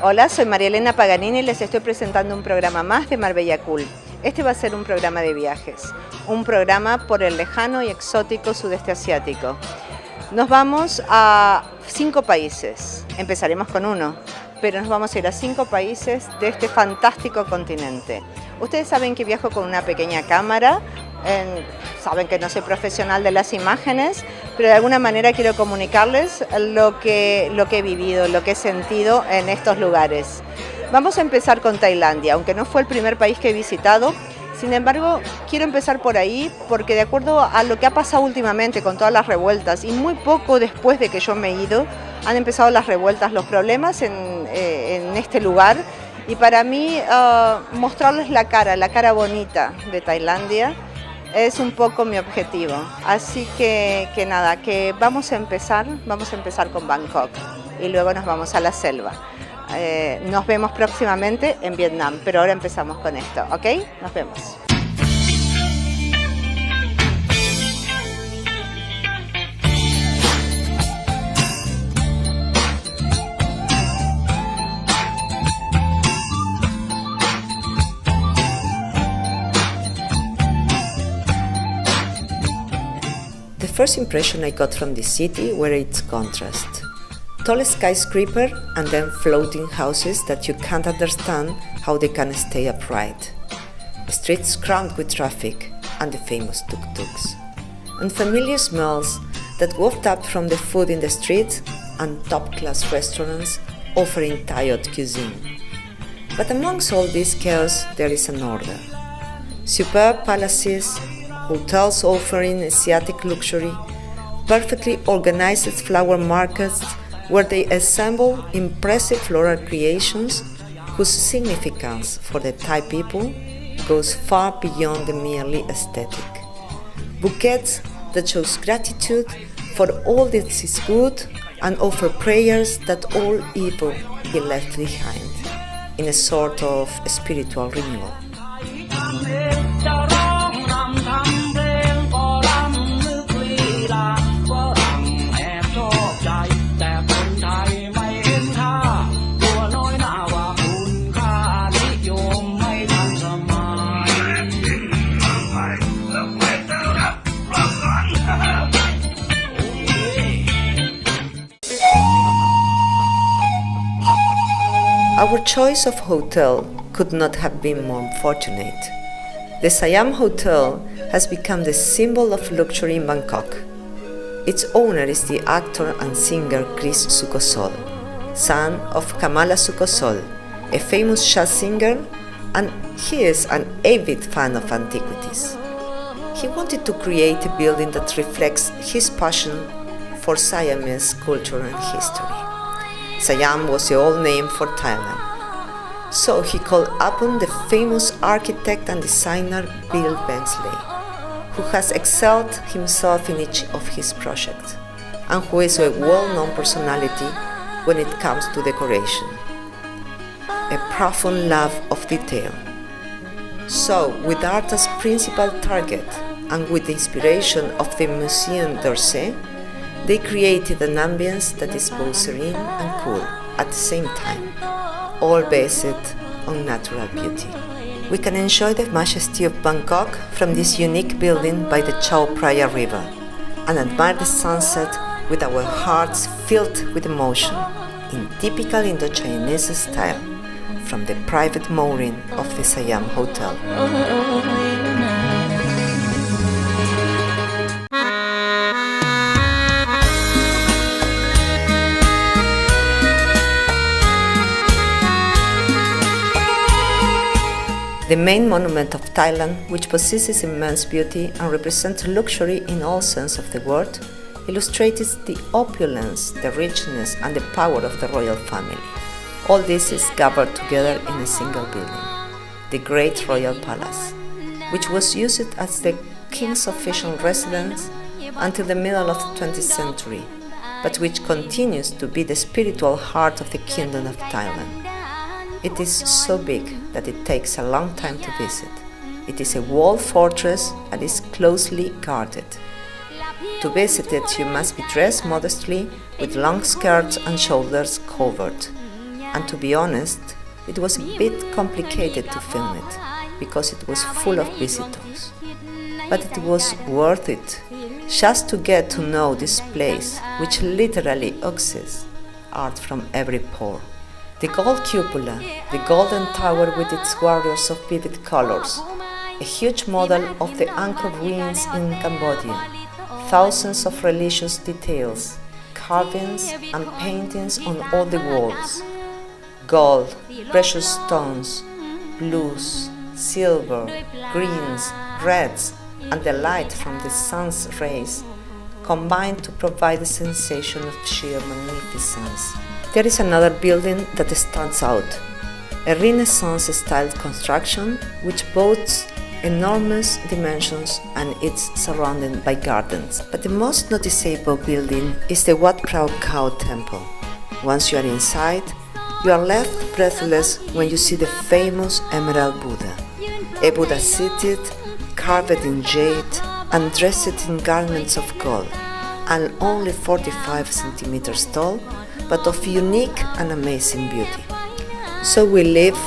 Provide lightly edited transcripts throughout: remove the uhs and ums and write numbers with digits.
Hola, soy Elena Paganini y les estoy presentando un programa más de Marbella Cool. Este va a ser un programa de viajes, un programa por el lejano y exótico sudeste asiático. Nos vamos a 5 países, empezaremos con uno, pero nos vamos a ir a 5 países de este fantástico continente. Ustedes saben que viajo con una pequeña cámara, saben que no soy profesional de las imágenes, pero de alguna manera quiero comunicarles lo que he vivido, lo que he sentido en estos lugares. Vamos a empezar con Tailandia, aunque no fue el primer país que he visitado. Sin embargo, quiero empezar por ahí porque de acuerdo a lo que ha pasado últimamente con todas las revueltas y muy poco después de que yo me he ido, han empezado las revueltas, los problemas en este lugar. Y para mí mostrarles la cara bonita de Tailandia es un poco mi objetivo. Así que nada, que vamos a empezar con Bangkok y luego nos vamos a la selva. Nos vemos próximamente en Vietnam, pero ahora empezamos con esto, ¿ok? Nos vemos. The first impression I got from this city were its contrast. Tall skyscraper and then floating houses that you can't understand how they can stay upright. Streets crammed with traffic and the famous tuk-tuks. And familiar smells that wafted up from the food in the streets and top-class restaurants offering Thai cuisine. But amongst all this chaos there is an order. Superb palaces, hotels offering Asiatic luxury, perfectly organized flower markets where they assemble impressive floral creations whose significance for the Thai people goes far beyond the merely aesthetic. Bouquets that shows gratitude for all that is good and offer prayers that all evil be left behind, in a sort of spiritual renewal. Our choice of hotel could not have been more fortunate. The Siam Hotel has become the symbol of luxury in Bangkok. Its owner is the actor and singer Chris Sukosol, son of Kamala Sukosol, a famous jazz singer, and he is an avid fan of antiquities. He wanted to create a building that reflects his passion for Siamese culture and history. Siam was the old name for Thailand. So he called upon the famous architect and designer Bill Bensley, who has excelled himself in each of his projects, and who is a well-known personality when it comes to decoration. A profound love of detail. So, with art as principal target, and with the inspiration of the Museum d'Orsay, they created an ambience that is both serene and cool at the same time, all based on natural beauty. We can enjoy the majesty of Bangkok from this unique building by the Chao Phraya River and admire the sunset with our hearts filled with emotion in typical Indo-Chinese style from the private mooring of the Siam Hotel. The main monument of Thailand, which possesses immense beauty and represents luxury in all sense of the word, illustrates the opulence, the richness and the power of the royal family. All this is gathered together in a single building, the Great Royal Palace, which was used as the king's official residence until the middle of the 20th century, but which continues to be the spiritual heart of the Kingdom of Thailand. It is so big that it takes a long time to visit. It is a walled fortress and is closely guarded. To visit it, you must be dressed modestly with long skirts and shoulders covered, and to be honest, it was a bit complicated to film it because it was full of visitors. But it was worth it just to get to know this place, which literally oozes art from every pore. The gold cupola, the golden tower with its warriors of vivid colors, a huge model of the Angkor ruins in Cambodia, thousands of religious details, carvings and paintings on all the walls, gold, precious stones, blues, silver, greens, reds, and the light from the sun's rays combined to provide a sensation of sheer magnificence. There is another building that stands out, a Renaissance-style construction which boasts enormous dimensions and it's surrounded by gardens. But the most noticeable building is the Wat Phra Kaew temple. Once you are inside, you are left breathless when you see the famous Emerald Buddha, a Buddha seated, carved in jade and dressed in garments of gold, and only 45 centimeters tall, but of unique and amazing beauty. So we leave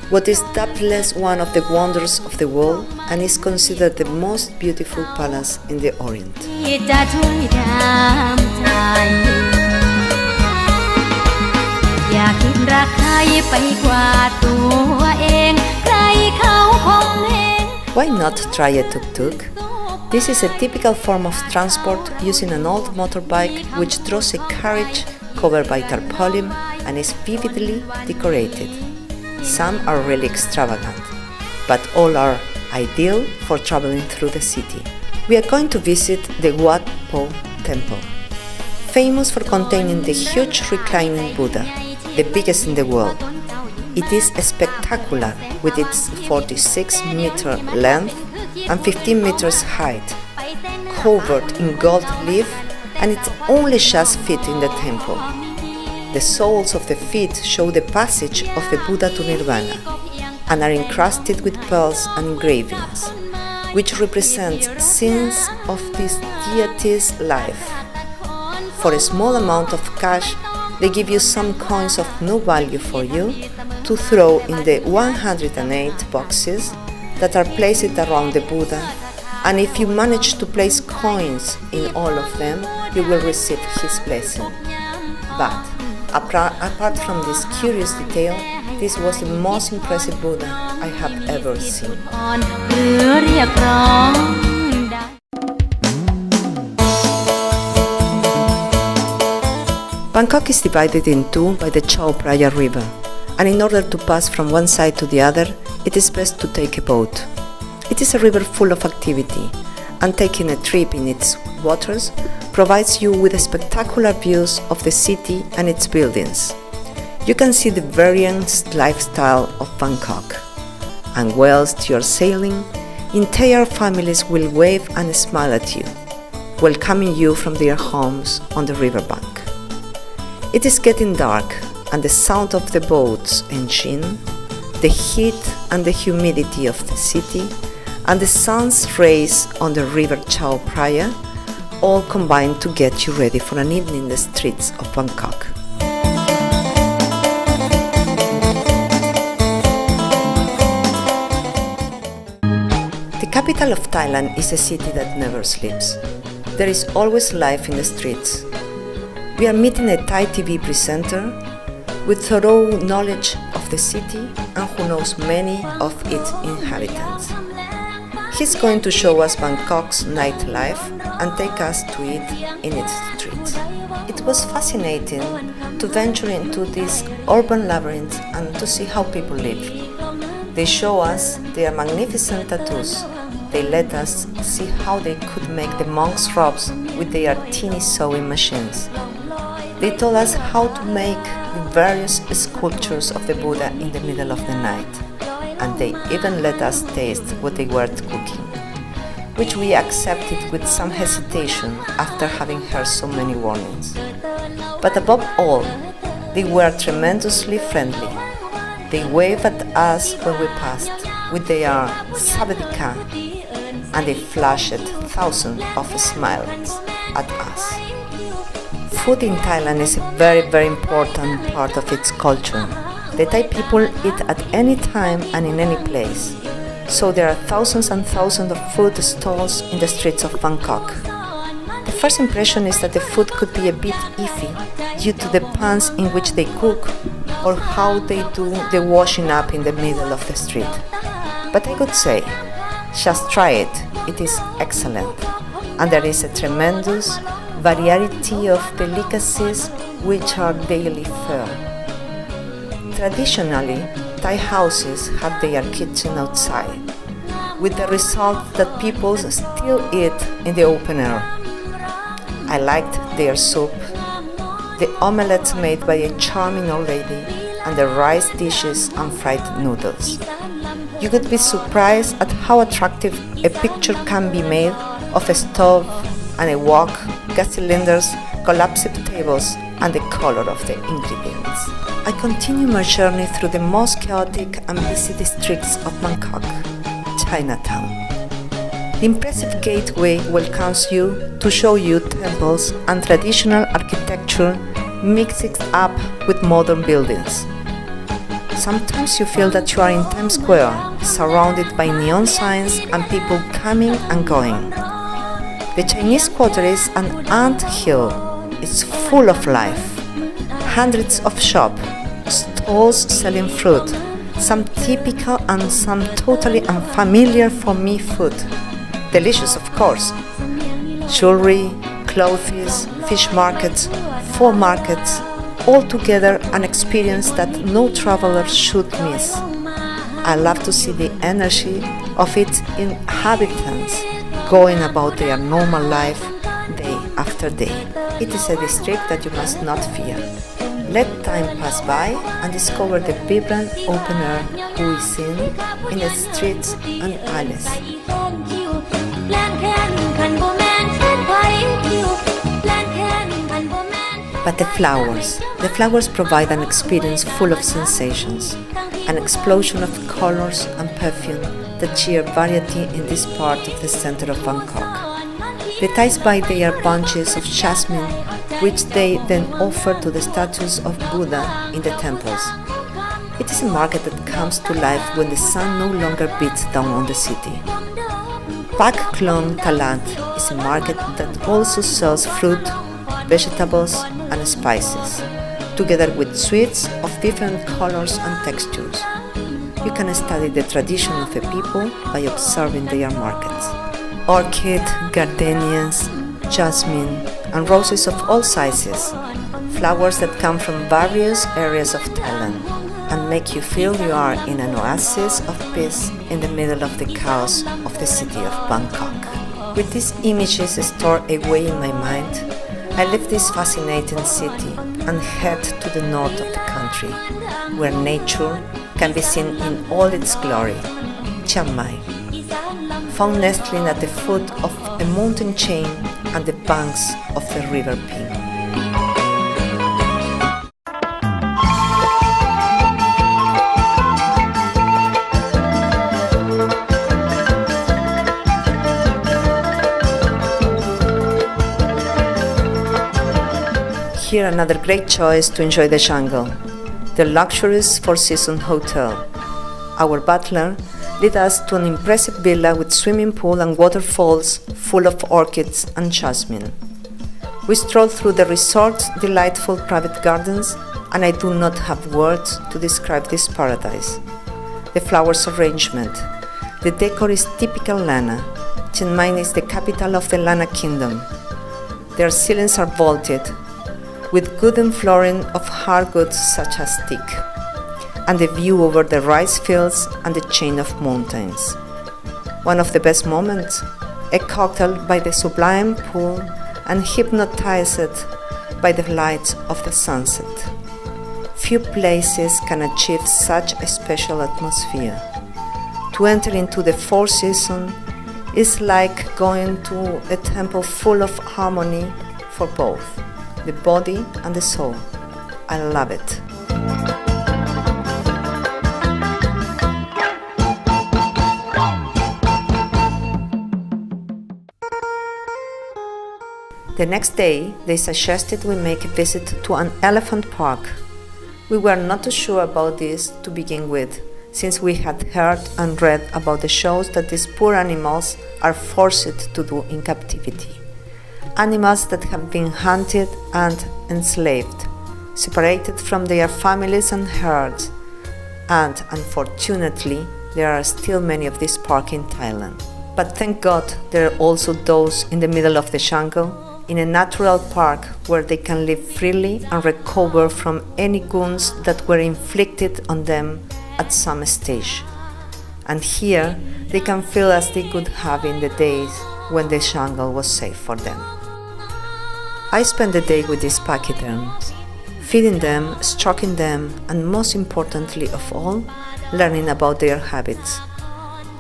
what is doubtless one of the wonders of the world and is considered the most beautiful palace in the Orient. Why not try a tuk-tuk? This is a typical form of transport using an old motorbike which draws a carriage covered by tarpaulin and is vividly decorated. Some are really extravagant, but all are ideal for traveling through the city. We are going to visit the Wat Pho temple, famous for containing the huge reclining Buddha, the biggest in the world. It is spectacular with its 46-meter length and 15 meters height, covered in gold leaf, and it only just fits in the temple. The soles of the feet show the passage of the Buddha to Nirvana and are encrusted with pearls and engravings, which represent scenes of this deity's life. For a small amount of cash, they give you some coins of no value for you to throw in the 108 boxes that are placed around the Buddha, and if you manage to place coins in all of them, you will receive his blessing. But apart from this curious detail, this was the most impressive Buddha I have ever seen. Bangkok is divided in two by the Chao Phraya River, and in order to pass from one side to the other, it is best to take a boat. It is a river full of activity, and taking a trip in its waters provides you with spectacular views of the city and its buildings. You can see the variant lifestyle of Bangkok, and whilst you are sailing, entire families will wave and smile at you, welcoming you from their homes on the riverbank. It is getting dark, and the sound of the boat's engine, the heat and the humidity of the city, and the sun's rays on the river Chao Phraya all combine to get you ready for an evening in the streets of Bangkok. The capital of Thailand is a city that never sleeps. There is always life in the streets. We are meeting a Thai TV presenter with thorough knowledge of the city and who knows many of its inhabitants. He's going to show us Bangkok's nightlife and take us to it in its streets. It was fascinating to venture into this urban labyrinth and to see how people live. They show us their magnificent tattoos. They let us see how they could make the monks' robes with their teeny sewing machines. They told us how to make the various sculptures of the Buddha in the middle of the night, and they even let us taste what they were cooking, which we accepted with some hesitation after having heard so many warnings. But above all, they were tremendously friendly. They waved at us when we passed with their Savadika, and they flashed thousands of smiles at us. Food in Thailand is a very, very important part of its culture. The Thai people eat at any time and in any place, so there are thousands and thousands of food stalls in the streets of Bangkok. The first impression is that the food could be a bit iffy due to the pans in which they cook or how they do the washing up in the middle of the street. But I could say, just try it, it is excellent, and there is a tremendous variety of delicacies which are daily fare. Traditionally, Thai houses have their kitchen outside, with the result that people still eat in the open air. I liked their soup, the omelets made by a charming old lady, and the rice dishes and fried noodles. You could be surprised at how attractive a picture can be made of a stove and a wok, gas cylinders, collapsed tables, and the color of the ingredients. I continue my journey through the most chaotic and busy districts of Bangkok, Chinatown. The impressive gateway welcomes you to show you temples and traditional architecture mixed up with modern buildings. Sometimes you feel that you are in Times Square, surrounded by neon signs and people coming and going. The Chinese Quarter is an ant hill. It's full of life. Hundreds of shops, stalls selling fruit, some typical and some totally unfamiliar for me food. Delicious, of course. Jewelry, clothes, fish markets, fall markets, all together an experience that no traveler should miss. I love to see the energy of its inhabitants going about their normal life day after day. It is a district that you must not fear. Let time pass by and discover the vibrant open-air cuisine in its streets and alleys. But the flowers provide an experience full of sensations, an explosion of colors and perfume that sheer variety in this part of the center of Bangkok. The Thais buy their bunches of jasmine, which they then offer to the statues of Buddha in the temples. It is a market that comes to life when the sun no longer beats down on the city. Pak Klong Talat is a market that also sells fruit, vegetables, and spices, together with sweets of different colors and textures. You can study the tradition of a people by observing their markets. Orchid, gardenias, jasmine, and roses of all sizes, flowers that come from various areas of Thailand and make you feel you are in an oasis of peace in the middle of the chaos of the city of Bangkok. With these images stored away in my mind, I leave this fascinating city and head to the north of the country, where nature can be seen in all its glory, Chiang Mai, found nestling at the foot of a mountain chain and the banks of the River Ping. Here another great choice to enjoy the jungle, the luxurious four-season hotel. Our butler led us to an impressive villa with swimming pool and waterfalls full of orchids and jasmine. We strolled through the resort's delightful private gardens, and I do not have words to describe this paradise. The flowers arrangement, the decor is typical Lana. Chiang Mai is the capital of the Lana Kingdom. Their ceilings are vaulted, with wooden flooring of hard goods such as teak, and the view over the rice fields and the chain of mountains. One of the best moments, a cocktail by the sublime pool and hypnotized by the lights of the sunset. Few places can achieve such a special atmosphere. To enter into the Four Seasons is like going to a temple full of harmony for both the body and the soul. I love it. The next day, they suggested we make a visit to an elephant park. We were not too sure about this to begin with, since we had heard and read about the shows that these poor animals are forced to do in captivity. Animals that have been hunted and enslaved, separated from their families and herds, and unfortunately, there are still many of these parks in Thailand. But thank God there are also those in the middle of the jungle, in a natural park where they can live freely and recover from any wounds that were inflicted on them at some stage. And here they can feel as they could have in the days when the jungle was safe for them. I spent the day with these pachyderms, feeding them, stroking them, and most importantly of all, learning about their habits.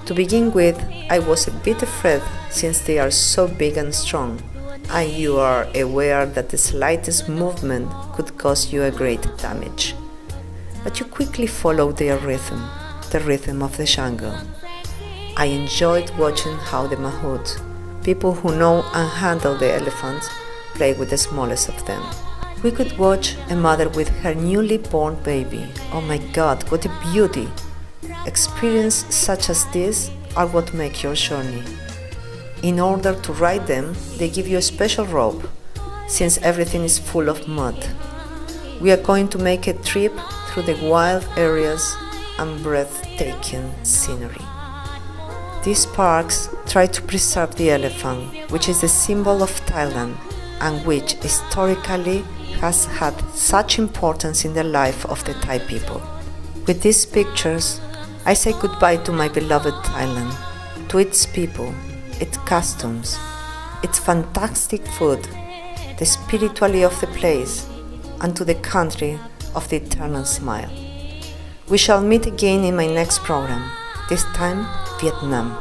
To begin with, I was a bit afraid since they are so big and strong, and you are aware that the slightest movement could cause you a great damage. But you quickly follow their rhythm, the rhythm of the jungle. I enjoyed watching how the mahout, people who know and handle the elephants, play with the smallest of them. We could watch a mother with her newly born baby. Oh my God, what a beauty! Experiences such as this are what make your journey. In order to ride them, they give you a special rope, since everything is full of mud. We are going to make a trip through the wild areas and breathtaking scenery. These parks try to preserve the elephant, which is the symbol of Thailand and which historically has had such importance in the life of the Thai people. With these pictures, I say goodbye to my beloved Thailand, to its people, its customs, its fantastic food, the spirituality of the place, and to the country of the eternal smile. We shall meet again in my next program, this time Vietnam.